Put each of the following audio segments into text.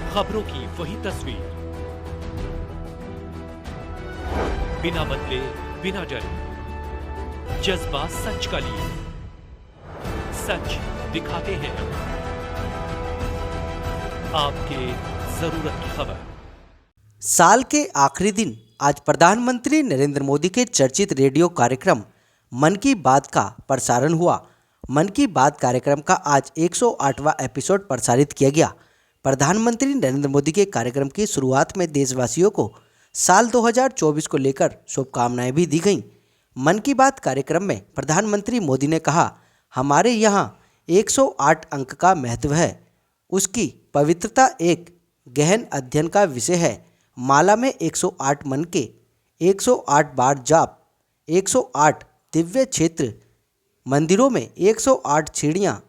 खबरों की वही तस्वीर, बिना बदले बिना डरे, जज्बा सच का लिए, सच दिखाते हैं हम, आपके जरूरत की खबर। साल के आखिरी दिन आज प्रधानमंत्री नरेंद्र मोदी के चर्चित रेडियो कार्यक्रम मन की बात का प्रसारण हुआ। मन की बात कार्यक्रम का आज 108वां एपिसोड प्रसारित किया गया। प्रधानमंत्री नरेंद्र मोदी के कार्यक्रम की शुरुआत में देशवासियों को साल 2024 को लेकर शुभकामनाएं भी दी गईं। मन की बात कार्यक्रम में प्रधानमंत्री मोदी ने कहा, हमारे यहाँ 108 अंक का महत्व है। उसकी पवित्रता एक गहन अध्ययन का विषय है। माला में 108 मन के, 108 बार जाप, 108 दिव्य क्षेत्र, मंदिरों में 108 सीढ़ियाँ,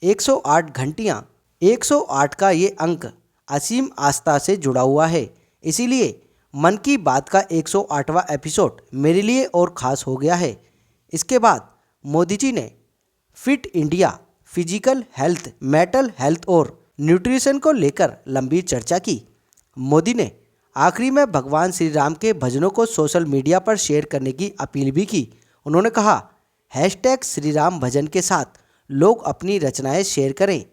108 घंटियाँ, 108 का ये अंक असीम आस्था से जुड़ा हुआ है। इसीलिए मन की बात का 108वां एपिसोड मेरे लिए और ख़ास हो गया है। इसके बाद मोदी जी ने fit India, physical health, mental health और न्यूट्रिशन को लेकर लंबी चर्चा की। मोदी ने आखिरी में भगवान श्री राम के भजनों को सोशल मीडिया पर शेयर करने की अपील भी की। उन्होंने कहा, #श्री राम भजन के साथ लोग अपनी रचनाएं शेयर करें,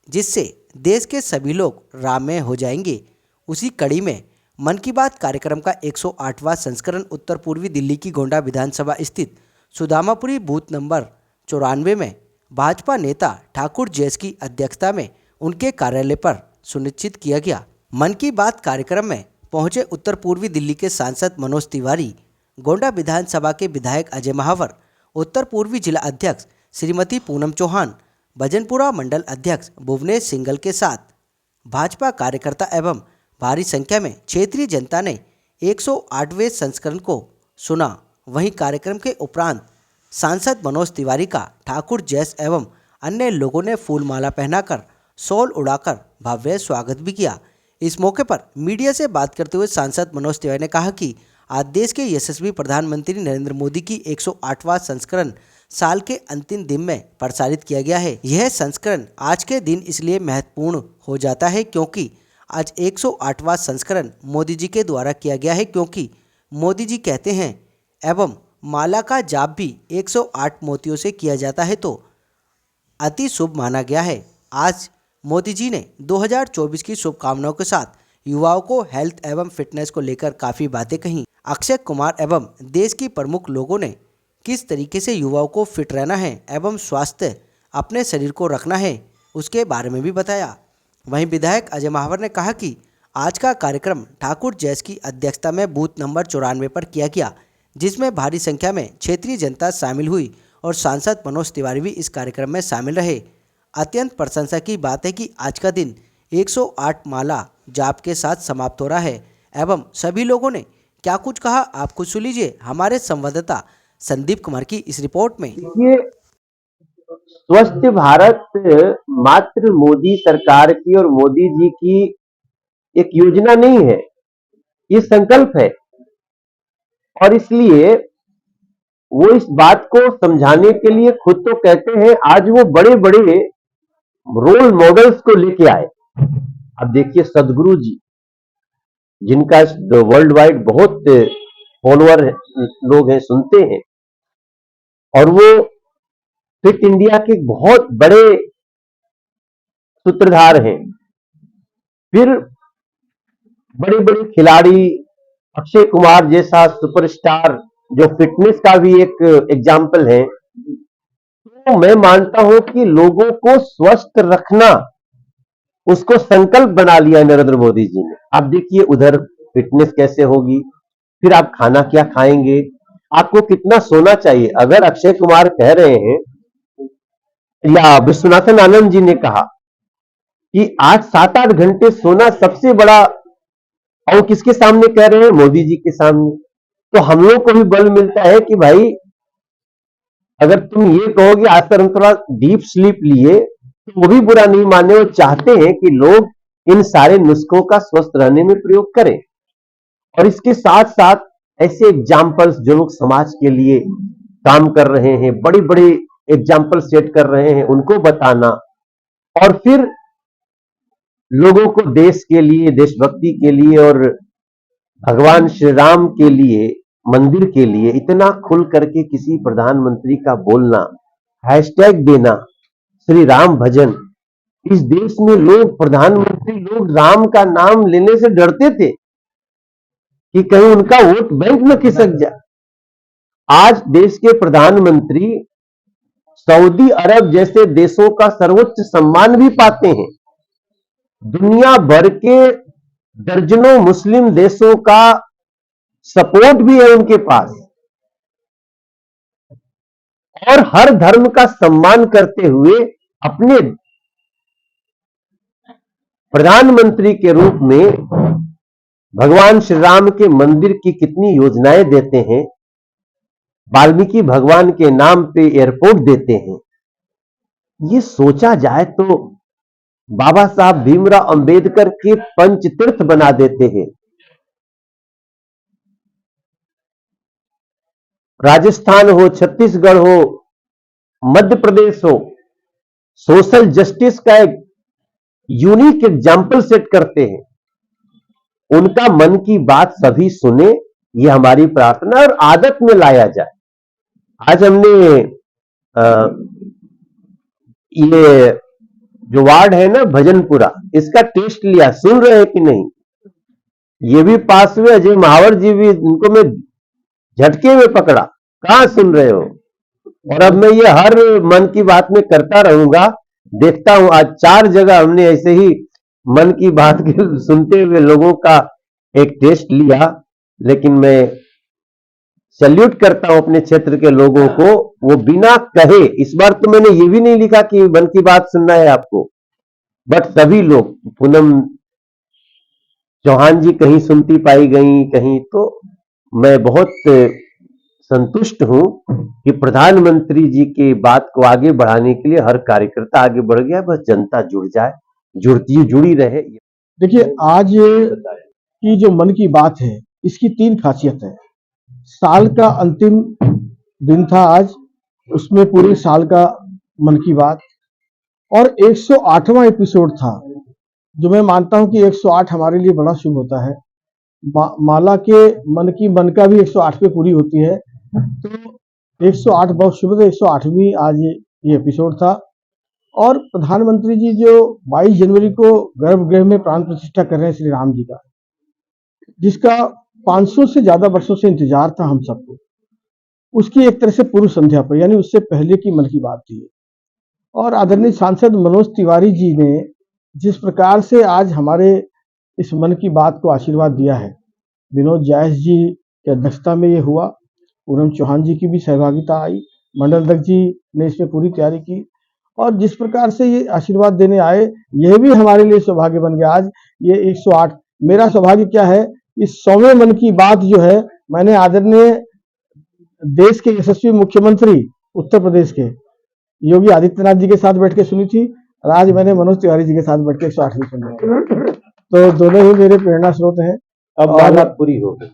जिससे देश के सभी लोग राममय हो जाएंगे। उसी कड़ी में मन की बात कार्यक्रम का 108वां संस्करण उत्तर पूर्वी दिल्ली की गोंडा विधानसभा स्थित सुदामापुरी बूथ नंबर 94 में भाजपा नेता ठाकुर जैस की अध्यक्षता में उनके कार्यालय पर सुनिश्चित किया गया। मन की बात कार्यक्रम में पहुंचे उत्तर पूर्वी दिल्ली के सांसद मनोज तिवारी, गोंडा विधानसभा के विधायक अजय महावर, उत्तर पूर्वी जिला अध्यक्ष श्रीमती पूनम चौहान, भजनपुरा मंडल अध्यक्ष भुवनेश सिंगल के साथ भाजपा कार्यकर्ता एवं भारी संख्या में क्षेत्रीय जनता ने 108वें संस्करण को सुना। वहीं कार्यक्रम के उपरांत सांसद मनोज तिवारी का ठाकुर जैस एवं अन्य लोगों ने फूलमाला पहनाकर, शॉल उड़ाकर भव्य स्वागत भी किया। इस मौके पर मीडिया से बात करते हुए सांसद मनोज तिवारी ने कहा कि आज देश के यशस्वी प्रधानमंत्री नरेंद्र मोदी की 108वां संस्करण साल के अंतिम दिन में प्रसारित किया गया है। यह संस्करण आज के दिन इसलिए महत्वपूर्ण हो जाता है क्योंकि आज 108वां संस्करण मोदी जी के द्वारा किया गया है, क्योंकि मोदी जी कहते हैं एवं माला का जाप भी 108 मोतियों से किया जाता है तो अति शुभ माना गया है। आज मोदी जी ने 2024 की शुभकामनाओं के साथ युवाओं को हेल्थ एवं फिटनेस को लेकर काफ़ी बातें कहीं। अक्षय कुमार एवं देश की प्रमुख लोगों ने किस तरीके से युवाओं को फिट रहना है एवं स्वास्थ्य अपने शरीर को रखना है, उसके बारे में भी बताया। वहीं विधायक अजय महावर ने कहा कि आज का कार्यक्रम ठाकुर जैस की अध्यक्षता में बूथ नंबर 94 पर किया गया, जिसमें भारी संख्या में क्षेत्रीय जनता शामिल हुई और सांसद मनोज तिवारी भी इस कार्यक्रम में शामिल रहे। अत्यंत प्रशंसा की बात है कि आज का दिन 108 माला जाप के साथ समाप्त हो रहा है एवं सभी लोगों ने क्या कुछ कहा, आप कुछ सुन लीजिए हमारे संवाददाता संदीप कुमार की इस रिपोर्ट में। ये स्वस्थ भारत मात्र मोदी सरकार की और मोदी जी की एक योजना नहीं है, ये संकल्प है। और इसलिए वो इस बात को समझाने के लिए खुद तो कहते हैं, आज वो बड़े बड़े रोल मॉडल्स को लेके आए। अब देखिए सदगुरु जी, जिनका वर्ल्ड वाइड बहुत फॉलोअर लोग हैं, सुनते हैं, और वो फिट इंडिया के बहुत बड़े सूत्रधार हैं। फिर बड़े बड़े खिलाड़ी, अक्षय कुमार जैसा सुपरस्टार जो फिटनेस का भी एक एग्जाम्पल है। तो मैं मानता हूं कि लोगों को स्वस्थ रखना, उसको संकल्प बना लिया नरेंद्र मोदी जी ने। आप देखिए उधर फिटनेस कैसे होगी, फिर आप खाना क्या खाएंगे, आपको कितना सोना चाहिए। अगर अक्षय कुमार कह रहे हैं या विश्वनाथन आनंद जी ने कहा कि 8-7-8 घंटे सोना सबसे बड़ा, और किसके सामने कह रहे हैं? मोदी जी के सामने। तो हम लोग को भी बल मिलता है कि भाई अगर तुम ये कहोगे आज तक हम थोड़ा डीप स्लीप लिए, तो वो भी बुरा नहीं माने। वो चाहते हैं कि लोग इन सारे नुस्खों का स्वस्थ रहने में प्रयोग करें, और इसके साथ साथ ऐसे एग्जाम्पल्स जो लोग समाज के लिए काम कर रहे हैं, बड़ी बड़ी एग्जाम्पल सेट कर रहे हैं, उनको बताना। और फिर लोगों को देश के लिए, देशभक्ति के लिए और भगवान श्री राम के लिए, मंदिर के लिए इतना खुल करके किसी प्रधानमंत्री का बोलना, हैशटैग देना, श्री राम भजन। इस देश में लोग, प्रधानमंत्री लोग राम का नाम लेने से डरते थे कि कहीं उनका वोट बैंक में खिसक जाए। आज देश के प्रधानमंत्री सऊदी अरब जैसे देशों का सर्वोच्च सम्मान भी पाते हैं। दुनिया भर के दर्जनों मुस्लिम देशों का सपोर्ट भी है उनके पास, और हर धर्म का सम्मान करते हुए अपने प्रधानमंत्री के रूप में भगवान श्री राम के मंदिर की कितनी योजनाएं देते हैं, वाल्मीकि भगवान के नाम पे एयरपोर्ट देते हैं। ये सोचा जाए तो बाबा साहब भीमराव अंबेडकर के पंचतीर्थ बना देते हैं। राजस्थान हो, छत्तीसगढ़ हो, मध्य प्रदेश हो, सोशल जस्टिस का एक यूनिक एग्जाम्पल सेट करते हैं। उनका मन की बात सभी सुने, ये हमारी प्रार्थना और आदत में लाया जाए। आज हमने ये जो वार्ड है ना भजनपुरा, इसका टेस्ट लिया, सुन रहे हैं कि नहीं? ये भी पास हुए, अजय महावर जी भी, उनको मैं झटके में पकड़ा, कहां सुन रहे हो? और अब मैं ये हर मन की बात में करता रहूंगा। देखता हूं आज 4 जगह हमने ऐसे ही मन की बात के सुनते हुए लोगों का एक टेस्ट लिया। लेकिन मैं सैल्यूट करता हूं अपने क्षेत्र के लोगों को, वो बिना कहे, इस बार तो मैंने ये भी नहीं लिखा कि मन की बात सुनना है आपको, बट सभी लोग, पूनम चौहान जी कहीं सुनती पाई गई, कहीं, तो मैं बहुत संतुष्ट हूं कि प्रधानमंत्री जी की बात को आगे बढ़ाने के लिए हर कार्यकर्ता आगे बढ़ गया। बस जनता जुड़ जाए, जुड़ी रहे। देखिए, आज की जो मन की बात है, इसकी 3 खासियत है। साल का अंतिम दिन था आज, उसमें पूरे साल का मन की बात, और 108वां एपिसोड था, जो मैं मानता हूं कि 108 हमारे लिए बड़ा शुभ होता है। माला के मन का भी 108 पे पूरी होती है, तो 108 बहुत शुभ है। 108वीं आज ये एपिसोड था। और प्रधानमंत्री जी जो 22 जनवरी को गर्भगृह में प्राण प्रतिष्ठा कर रहे हैं श्री राम जी का, जिसका 500 से ज्यादा वर्षों से इंतजार था हम सबको, उसकी एक तरह से पूर्व संध्या पर, यानी उससे पहले की मन की बात थी। और आदरणीय सांसद मनोज तिवारी जी ने जिस प्रकार से आज हमारे इस मन की बात को आशीर्वाद दिया है, विनोद जायस जी की अध्यक्षता में ये हुआ, पूनम चौहान जी की भी सहभागिता आई, मंडल अध्यक्ष जी ने इसमें पूरी तैयारी की, और जिस प्रकार से ये आशीर्वाद देने आए, यह भी हमारे लिए सौभाग्य बन गया। आज ये 108, मेरा सौभाग्य क्या है, इस 100वें मन की बात जो है, मैंने आदरणीय देश के यशस्वी मुख्यमंत्री उत्तर प्रदेश के योगी आदित्यनाथ जी के साथ बैठ के सुनी थी, और आज मैंने मनोज तिवारी जी के साथ बैठ के 108वीं सुनी। तो दोनों ही मेरे प्रेरणा स्रोत हैं। अब बात पूरी हो गई।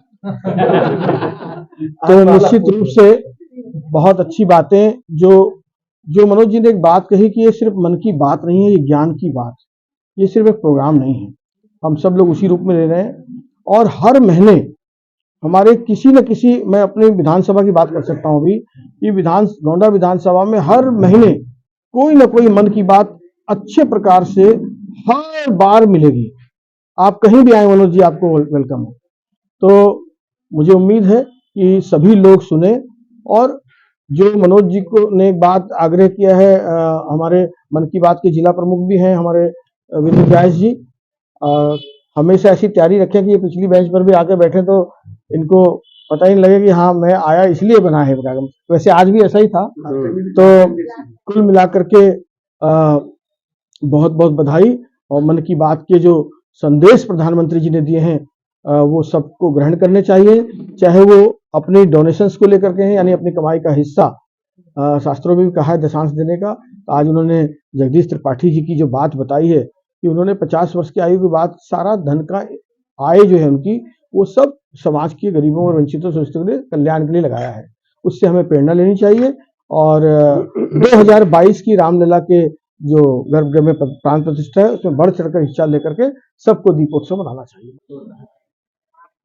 तो निश्चित रूप से बहुत अच्छी बातें, जो मनोज जी ने एक बात कही कि ये सिर्फ मन की बात नहीं है, ये ज्ञान की बात, ये सिर्फ एक प्रोग्राम नहीं है, हम सब लोग उसी रूप में ले रहे हैं। और हर महीने हमारे किसी न किसी, मैं अपने विधानसभा की बात कर सकता हूँ अभी, ये गोंडा विधानसभा में हर महीने कोई ना कोई मन की बात अच्छे प्रकार से हर बार मिलेगी। आप कहीं भी आए मनोज जी, आपको वेलकम है। तो मुझे उम्मीद है कि सभी लोग सुने, और जो मनोज जी को ने एक बात आग्रह किया है, हमारे मन की बात के जिला प्रमुख भी हैं हमारे विनोद जायस जी, हमेशा ऐसी तैयारी रखें कि ये पिछली बेंच पर भी आके बैठे तो इनको पता ही नहीं लगे कि हाँ मैं आया इसलिए बना है कार्यक्रम। वैसे आज भी ऐसा ही था। तो कुल मिलाकर के बहुत बहुत बधाई। और मन की बात के जो संदेश प्रधानमंत्री जी ने दिए हैं, वो सबको ग्रहण करने चाहिए, चाहे वो अपनी डोनेशंस को लेकर के हैं, यानी अपनी कमाई का हिस्सा, शास्त्रों में भी कहा है दशांश देने का। तो आज उन्होंने जगदीश त्रिपाठी जी की जो बात बताई है कि उन्होंने 50 वर्ष की आयु के बाद सारा धन का आय जो है उनकी, वो सब समाज के गरीबों और वंचितों शोषितों के कल्याण के लिए लगाया है। उससे हमें प्रेरणा लेनी चाहिए। और 2022 की रामलला के जो गर्भगृह में प्राण प्रतिष्ठा है उसमें बढ़ चढ़कर हिस्सा लेकर के सबको दीपोत्सव मनाना चाहिए।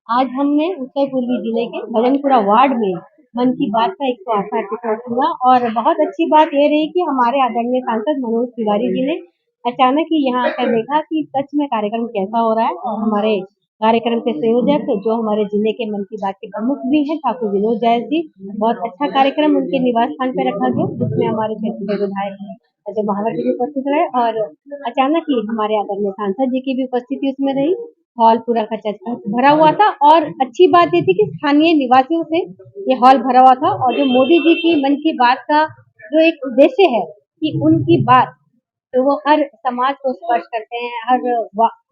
आज हमने उत्तर पूर्वी जिले के भजनपुरा वार्ड में मन की बात का 108वां एपिसोड हुआ और बहुत अच्छी बात यह रही कि हमारे आदरणीय सांसद मनोज तिवारी जी ने अचानक ही यहाँ आकर देखा कि सच में कार्यक्रम कैसा हो रहा है और हमारे कार्यक्रम के संयोजक जो हमारे जिले के मन की बात के प्रमुख भी हैं ठाकुर विनोद जायस जी, बहुत अच्छा कार्यक्रम उनके निवास स्थान पे रखा गया जिसमें हमारे क्षेत्र के विधायक अजय महावर जी भी उपस्थित रहे और अचानक ही हमारे आदरणीय सांसद जी की भी उपस्थिति उसमें रही। हॉल पूरा का चर्चा भरा हुआ था और अच्छी बात ये थी कि स्थानीय निवासियों से ये हॉल भरा हुआ था और जो मोदी जी की मन की बात का जो एक उद्देश्य है कि उनकी बात तो वो हर समाज को स्पर्श करते हैं,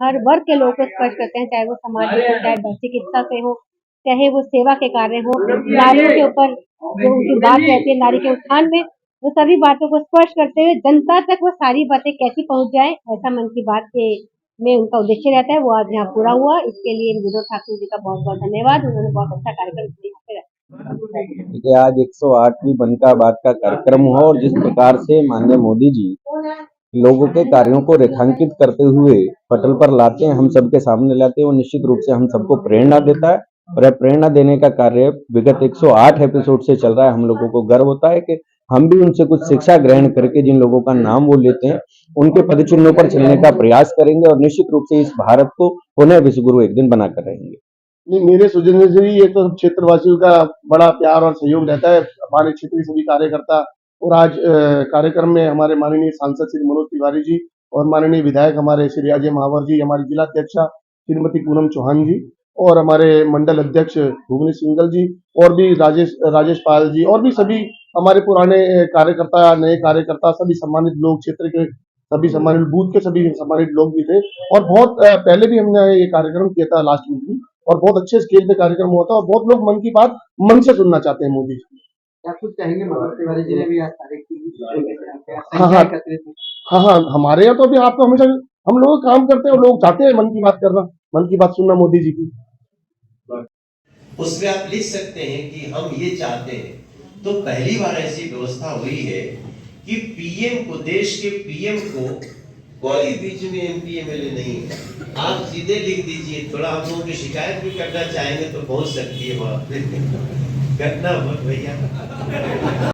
हर वर्ग के लोगों को स्पर्श करते हैं, चाहे वो समाज हो, चाहे चिकित्सा से हो, चाहे वो सेवा के कार्य हो, नारियों के ऊपर जो उनकी बात रहती है नारी के उत्थान में, वो सभी बातों को स्पर्श करते हुए जनता तक वो सारी बातें कैसी पहुंच जाए, ऐसा मन की बात के में उनका उद्देश्य रहता है। वो आज यहाँ पूरा हुआ, इसके लिए विनोद ठाकुर जी का बहुत बहुत धन्यवाद। उन्होंने बहुत अच्छा कार्यक्रम यहाँ पे रखा। देखिए आज 108वीं मन का बात का कार्यक्रम हुआ और जिस प्रकार से माननीय मोदी जी लोगों के कार्यों को रेखांकित करते हुए पटल पर लाते हैं, हम सबके सामने लाते हैं, वो निश्चित रूप से हम सबको प्रेरणा देता है और यह प्रेरणा देने का कार्य विगत 108 एपिसोड से चल रहा है। हम लोगों को गर्व होता है कि हम भी उनसे कुछ शिक्षा ग्रहण करके जिन लोगों का नाम वो लेते हैं उनके पदचिन्हों पर चलने का प्रयास करेंगे और निश्चित रूप से इस भारत को पुनः विश्व गुरु एक दिन बनाकर रहेंगे। नहीं, मेरे सुझाव से ये तो क्षेत्रवासियों का बड़ा प्यार और सहयोग रहता है, हमारे क्षेत्र के सभी कार्यकर्ता और आज कार्यक्रम में हमारे माननीय सांसद श्री मनोज तिवारी जी और माननीय विधायक हमारे श्री अजय महावर जी, हमारी जिला अध्यक्षा श्रीमती पूनम चौहान जी और हमारे मंडल अध्यक्ष भुवनी सिंगल जी और भी राजेश पाल जी और भी सभी हमारे पुराने कार्यकर्ता, नए कार्यकर्ता, सभी सम्मानित लोग, क्षेत्र के सभी सम्मानित बूथ के सभी सम्मानित लोग भी थे और बहुत पहले भी हमने ये कार्यक्रम किया था लास्ट वीक भी और बहुत अच्छे स्केल पे कार्यक्रम हुआ था और बहुत लोग मन की बात मन से सुनना चाहते हैं मोदी जी। क्या कुछ कहेंगे मनोज तिवारी जी ने भी आज तारीख की? हाँ, हमारे यहाँ तो अभी आप तो हमेशा हम लोग काम करते हैं और लोग चाहते हैं मन की बात करना, मन की बात सुनना मोदी जी की। उसमें आप लिख सकते हैं कि हम ये चाहते हैं, तो पहली बार ऐसी व्यवस्था हुई है कि पीएम को, देश के पीएम को कोई बीच में एमपी एमएलए नहीं है। आप सीधे लिख दीजिए, थोड़ा हम लोगों की शिकायत भी करना चाहेंगे तो पहुंच सकती है वहां पे। करना मत भैया।